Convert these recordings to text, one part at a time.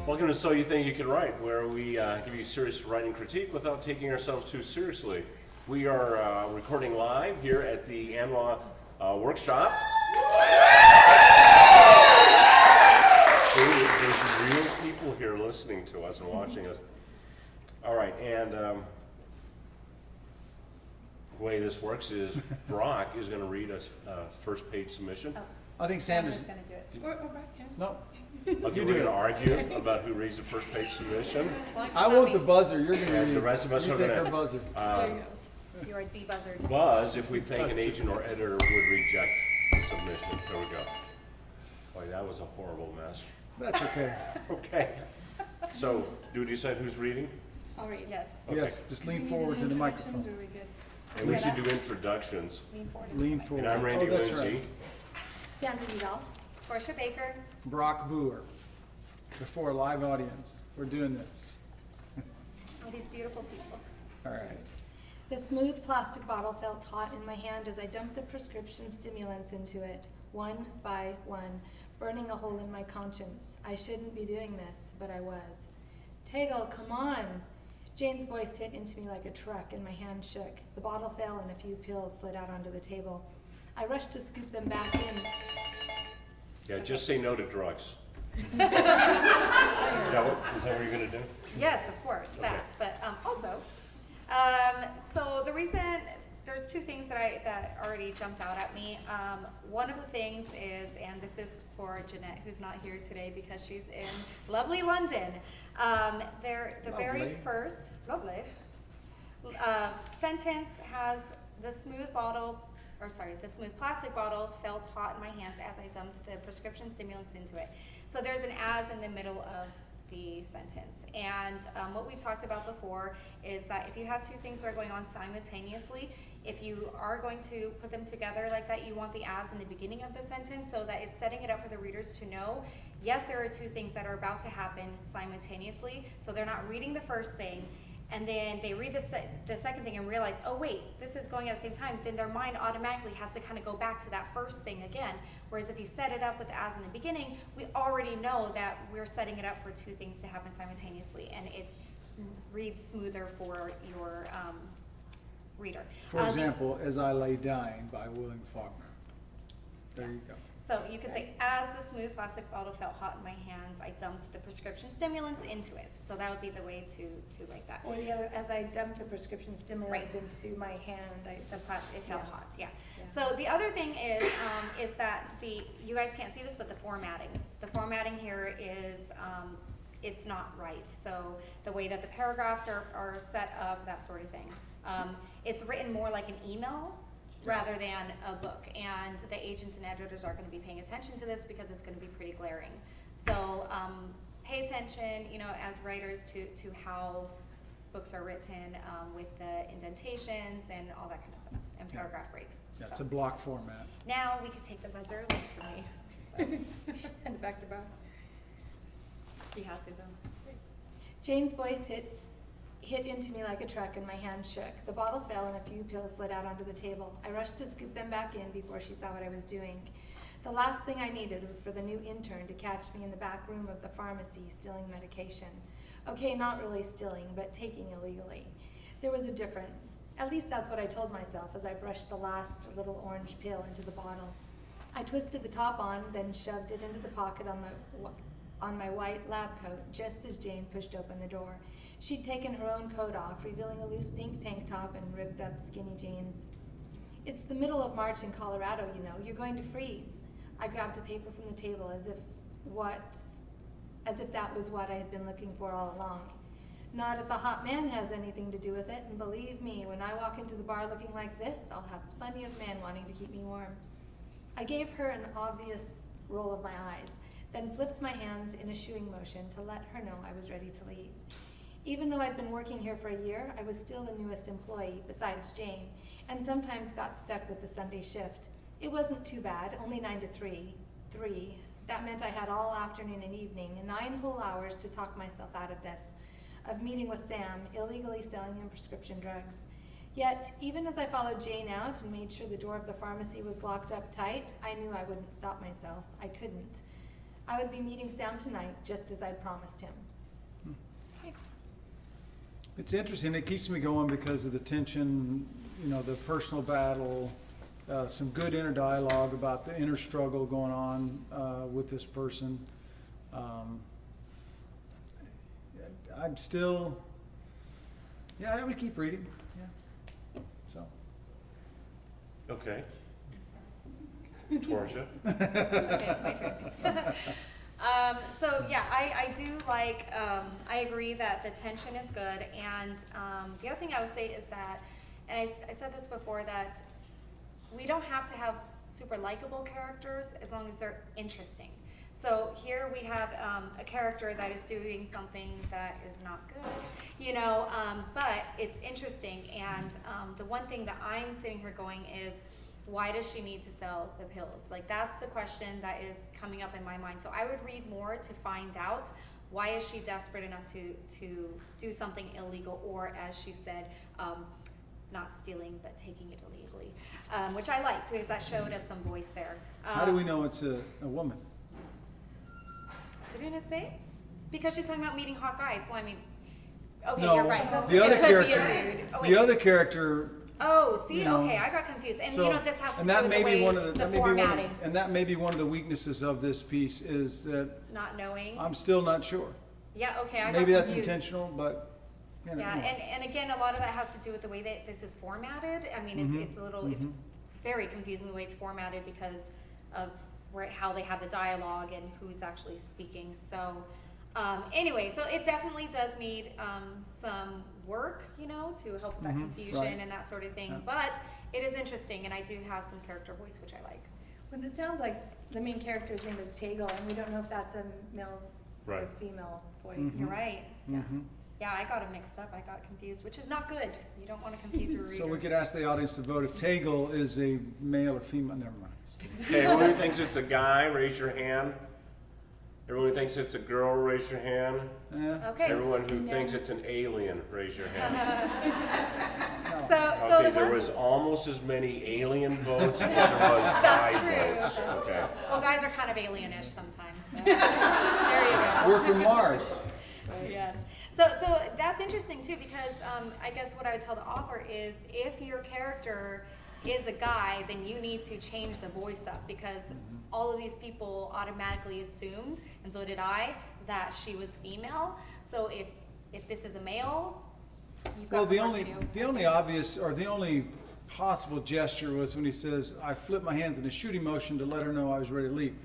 Welcome to So You Think You Can Write, where we give you serious writing critique without taking ourselves too seriously. We are recording live here at the ANWA workshop. There's real people here listening to us and watching us. All right, and the way this works is Brock is going to read us first page submission. I think Sandra's going to do it. Or Brock can. No. Okay, we're going to argue about who reads the first page submission. I want the buzzer. You're going to read. The rest of us you are take going her buzzer. There you go. You are de-buzzard. Buzz if we think an agent or editor would reject the submission. There we go. Boy, that was a horrible mess. That's okay. Okay. So, do we decide who's reading? I'll read, yes. Okay. Yes, just Do we lean need forward to the introductions, microphone. or are we good? And we should do introductions. Lean forward. Lean forward. And I'm Randy that's Lindsay. right. Sandra Udall. Torsha Baker. Brock Booher. Before a live audience. We're doing this. All these beautiful people. All right. The smooth plastic bottle felt hot in my hand as I dumped the prescription stimulants into it, one by one, burning a hole in my conscience. I shouldn't be doing this, but I was. Tegel, come on! Jane's voice hit into me like a truck and my hand shook. The bottle fell and a few pills slid out onto the table. I rushed to scoop them back in. Yeah, just say no to drugs. Is that what you're going to do? Yes, of course, Okay. that. But also, so the reason, there's two things that already jumped out at me. One of the things is, and this is for Janette, who's not here today because she's in lovely London. The very first, lovely, sentence has the smooth plastic bottle felt hot in my hands as I dumped the prescription stimulants into it. So there's an as in the middle of the sentence. And what we've talked about before is that if you have two things that are going on simultaneously, if you are going to put them together like that, you want the as in the beginning of the sentence so that it's setting it up for the readers to know, yes, there are two things that are about to happen simultaneously. So they're not reading the first thing and then they read the second thing and realize, oh wait, this is going at the same time, then their mind automatically has to kind of go back to that first thing again. Whereas if you set it up with the as in the beginning, we already know that we're setting it up for two things to happen simultaneously, and it reads smoother for your reader. For example, As I Lay Dying by William Faulkner. There you go. So you could say, as the smooth plastic bottle felt hot in my hands, I dumped the prescription stimulants into it. So that would be the way to write that. Or the other, as I dumped the prescription stimulants Right. into my hand, It felt hot, yeah. Yeah. So the other thing is that you guys can't see this, but the formatting. The formatting here is, it's not right. So the way that the paragraphs are set up, that sort of thing. It's written more like an email rather than a book. And the agents and editors are going to be paying attention to this because it's going to be pretty glaring. So pay attention, as writers to how books are written with the indentations and all that kind of stuff, and paragraph breaks. Yeah, it's a block format. Now we can take the buzzer away from me. and back to back. He has his own. Jane's voice hit into me like a truck and my hand shook. The bottle fell and a few pills slid out onto the table. I rushed to scoop them back in before she saw what I was doing. The last thing I needed was for the new intern to catch me in the back room of the pharmacy stealing medication. Okay, not really stealing, but taking illegally. There was a difference. At least that's what I told myself as I brushed the last little orange pill into the bottle. I twisted the top on, then shoved it into the pocket on my white lab coat just as Jane pushed open the door. She'd taken her own coat off, revealing a loose pink tank top and ripped up skinny jeans. It's the middle of March in Colorado, you're going to freeze. I grabbed a paper from the table as if that was what I had been looking for all along. Not if a hot man has anything to do with it, and believe me, when I walk into the bar looking like this, I'll have plenty of men wanting to keep me warm. I gave her an obvious roll of my eyes, then flipped my hands in a shooing motion to let her know I was ready to leave. Even though I'd been working here for a year, I was still the newest employee, besides Jane, and sometimes got stuck with the Sunday shift. It wasn't too bad, only 9 to 3. That meant I had all afternoon and evening, and 9 whole hours to talk myself out of this, of meeting with Sam, illegally selling him prescription drugs. Yet, even as I followed Jane out and made sure the door of the pharmacy was locked up tight, I knew I wouldn't stop myself. I couldn't. I would be meeting Sam tonight, just as I promised him. It's interesting, it keeps me going because of the tension, you know, the personal battle, some good inner dialogue about the inner struggle going on with this person. I'm still, yeah, I would keep reading, yeah, so. Okay. Torsha? Okay, my turn. So yeah, I do like, I agree that the tension is good, and the other thing I would say is that, and I said this before, that we don't have to have super likable characters as long as they're interesting. So here we have a character that is doing something that is not good, you know, but it's interesting, and the one thing that I'm sitting here going is, why does she need to sell the pills? Like, that's the question that is coming up in my mind. So I would read more to find out, why is she desperate enough to do something illegal, or as she said, not stealing but taking it illegally, which I liked because that showed us some voice there. How do we know it's a woman? Didn't it say? Because she's talking about meeting hot guys. Well, I mean, okay, No, you're right. the other It could be a character, dude. Oh, the wait. other character. Oh, see, you know, okay, I got confused. And so- you know, this has to and do that with may the be way one of the that may be one of- formatting, and that may be one of the weaknesses of this piece is that not knowing. I'm still not sure. Yeah, okay, I got Maybe that's confused. intentional, but you know. Yeah, and again, a lot of that has to do with the way that this is formatted. I mean, it's a little, it's very confusing the way it's formatted because of how they have the dialogue and who's actually speaking. So, anyway, so it definitely does need some work, you know, to help with that confusion right. and that sort of thing. Yeah. But it is interesting, and I do have some character voice, which I like. Well, it sounds like the main character's name is Tegel, and we don't know if that's a male or Right. female voice. You're right. Mhm. Yeah, I got it mixed up. I got confused, which is not good. You don't want to confuse your readers. So we could ask the audience to vote if Tegel is a male or female. Never mind. Just kidding. Okay, everyone who thinks it's a guy, raise your hand. Everyone who thinks it's a girl, raise your hand. Okay. Everyone who thinks it's an alien, raise your hand. No. So Okay, the there one, was almost as many alien votes as there was That's guy true. votes. Okay. well, guys are kind of alienish sometimes. So. There you go. We're from Mars. Yes. So that's interesting too, because I guess what I would tell the author is, if your character is a guy, then you need to change the voice up, because all of these people automatically assumed, and so did I, that she was female. So if this is a male, you've got Well, the some work to do. only obvious or the only possible gesture was when he says, "I flipped my hands in a shooting motion to let her know I was ready to leave."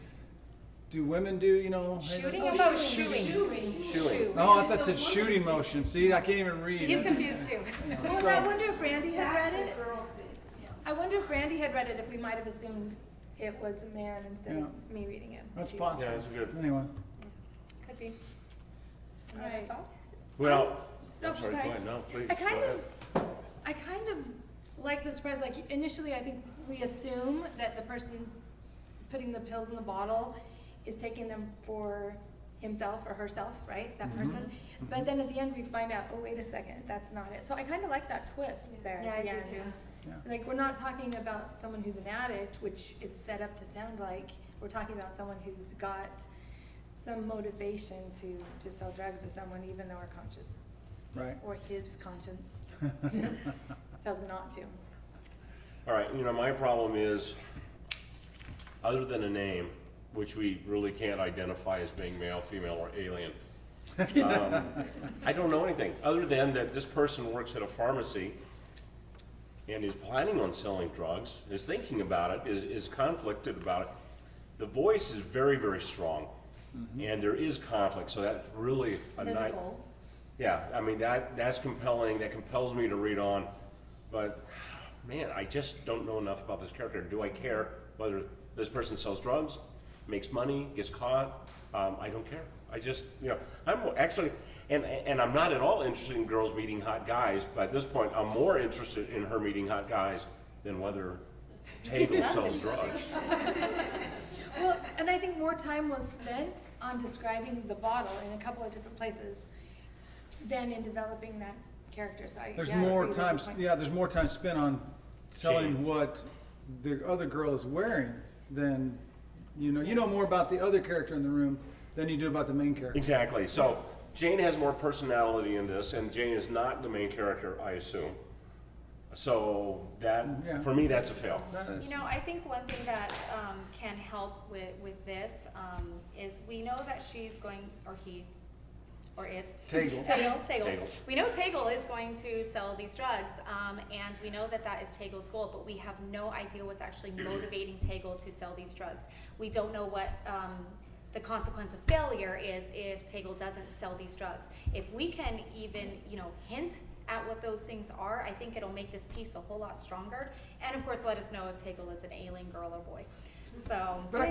Do women do, you know? hey, Shooting? that's- I thought it was shooing. Shooing. No, I thought it said shooting motion. See, I can't even read. He's confused too. Well, So- I wonder if Randy had read it. I wonder if Randy had read it, if we might have assumed it was a man instead of me reading it. That's too. possible. Yeah, that's good. Anyway, Could be. Any All other right. thoughts? Well, Oh, I'm sorry, go sorry. ahead, no, please. I go kind ahead. of like the surprise. Like, initially, I think we assume that the person putting the pills in the bottle is taking them for himself or herself, right? That person. But then at the end, we find out, oh, wait a second, that's not it. So I kind of like that twist there. Yeah, at the I do end. too. yeah. Like, we're not talking about someone who's an addict, which it's set up to sound like. We're talking about someone who's got some motivation to sell drugs to someone, even though our conscience Right. or his conscience tells him not to. All right, you know, my problem is, other than a name, which we really can't identify as being male, female, or alien, I don't know anything, other than that this person works at a pharmacy and is planning on selling drugs, is thinking about it, is conflicted about it. The voice is very, very strong, and there is conflict, so that's really a There's a nice. goal. Yeah, I mean, that's compelling, that compels me to read on, but man, I just don't know enough about this character. Do I care whether this person sells drugs, makes money, gets caught? I don't care. I just, you know, I'm actually, and I'm not at all interested in girls meeting hot guys, but at this point, I'm more interested in her meeting hot guys than whether Tegel That's sells interesting. drugs. Well, and I think more time was spent on describing the bottle in a couple of different places than in developing that character. So There's I more agree with time. your point. Yeah, there's more time spent on telling Shame. what the other girl is wearing than You know more about the other character in the room than you do about the main character. Exactly. So Jane has more personality in this, and Jane is not the main character, I assume. So that, Yeah. for me, that's a fail. That is- You know, I think one thing that can help with this is we know that she's going, or he, or it. Tegel. Tegel. We know Tegel is going to sell these drugs, and we know that that is Tegel's goal, but we have no idea what's actually motivating Tegel to sell these drugs. We don't know what the consequence of failure is if Tegel doesn't sell these drugs. If we can even, hint at what those things are, I think it'll make this piece a whole lot stronger. And of course, let us know if Tegel is an alien girl or boy. So. But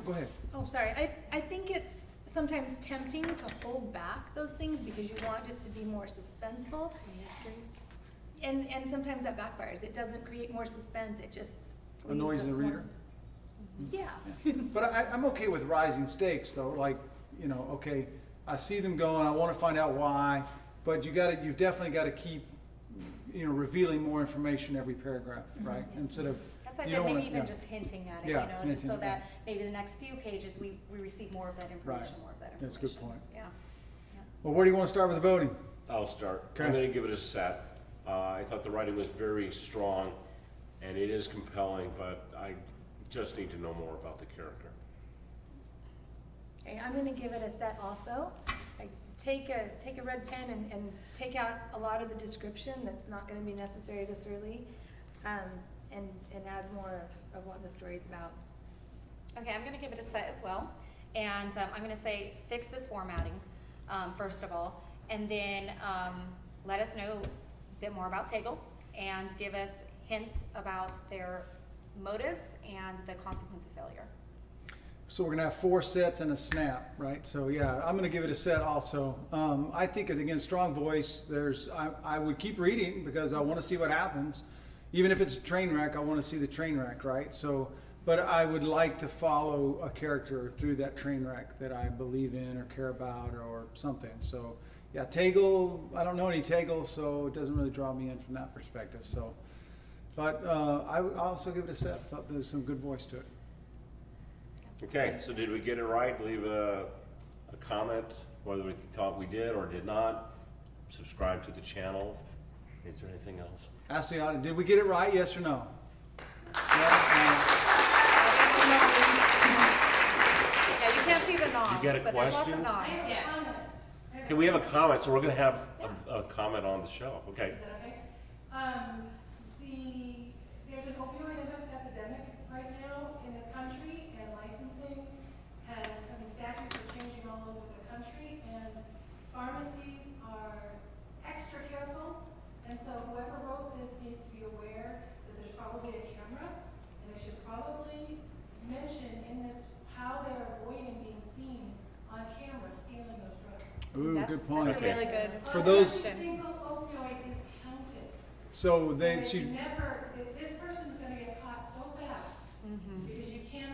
go ahead. Oh, sorry. I think it's sometimes tempting to hold back those things because you want it to be more suspenseful. And sometimes that backfires. It doesn't create more suspense. It just Annoys the leaves us reader. Yeah. But I'm okay with rising stakes though, like, okay, I see them going, I wanna find out why, but you definitely gotta keep, revealing more information every paragraph, right? Instead of, That's why I you said don't maybe wanna- even yeah. just hinting at it, Yeah, just hinting, so yeah. that maybe the next few pages we receive more of that information, more of that That's information. a good point. Yeah. Well, where do you wanna start with the voting? I'll start. Okay. I'm going to give it a set. I thought the writing was very strong, and it is compelling, but I just need to know more about the character. Okay, I'm gonna give it a set also. I take a red pen and take out a lot of the description that's not gonna be necessary this early, and add more of what the story's about. Okay, I'm gonna give it a set as well. And I'm gonna say, fix this formatting, first of all. And then let us know a bit more about Tegel and give us hints about their motives and the consequence of failure. So we're gonna have 4 sets and a snap, right? So yeah, I'm gonna give it a set also. I think again, strong voice. I would keep reading because I want to see what happens. Even if it's a train wreck, I want to see the train wreck, right? So, but I would like to follow a character through that train wreck that I believe in or care about or something. So yeah, Tegel. I don't know any Tegel, so it doesn't really draw me in from that perspective. So, but I'll also give it a set. I thought there was some good voice to it. Okay, so did we get it right? Leave a comment, whether we thought we did or did not. Subscribe to the channel. Is there anything else? Ask the audience, did we get it right, yes or no? Yeah, you can't see the nods, You get a but there's lots of question? nods. Yes. Okay, we have a comment, so we're going to have a comment on the show. Okay. Is that okay? There's an opioid epidemic right now in this country, and licensing statutes are changing all over the country, and pharmacies are extra careful, and so whoever wrote this needs to be aware that there's probably a camera, and they should probably mention in this how they're avoiding being seen on camera stealing those drugs. Ooh, good point. That's a really good For those- question. Every single opioid is counted. So they, And it's she, never, this person's gonna get caught so fast, because you can't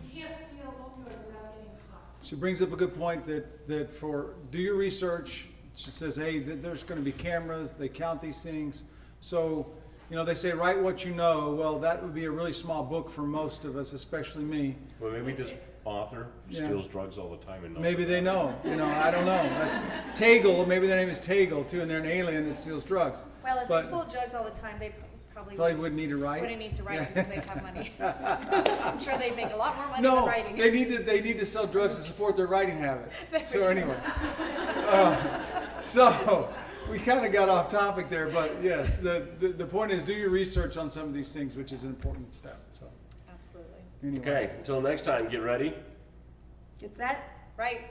steal opioids without getting caught. she brings up a good point that for, do your research. She says, hey, there's gonna be cameras, they count these things. So, they say write what you know. Well, that would be a really small book for most of us, especially me. Well, maybe this author Yeah. steals drugs all the time and knows Maybe they about it. know, I don't know. That's Tegel, maybe their name is Tegel too, and they're an alien that steals drugs. Well, if But- they sold drugs all the time, they probably Probably wouldn't need to write. wouldn't need to write Yeah. because they have money. I'm sure they'd make a lot more money than No, writing. they need to sell drugs to support their writing habit. There So we go. anyway, so we kind of got off topic there, but yes, the point is do your research on some of these things, which is an important step. So Absolutely. anyway. Okay, until next time, get ready. Get set. Right.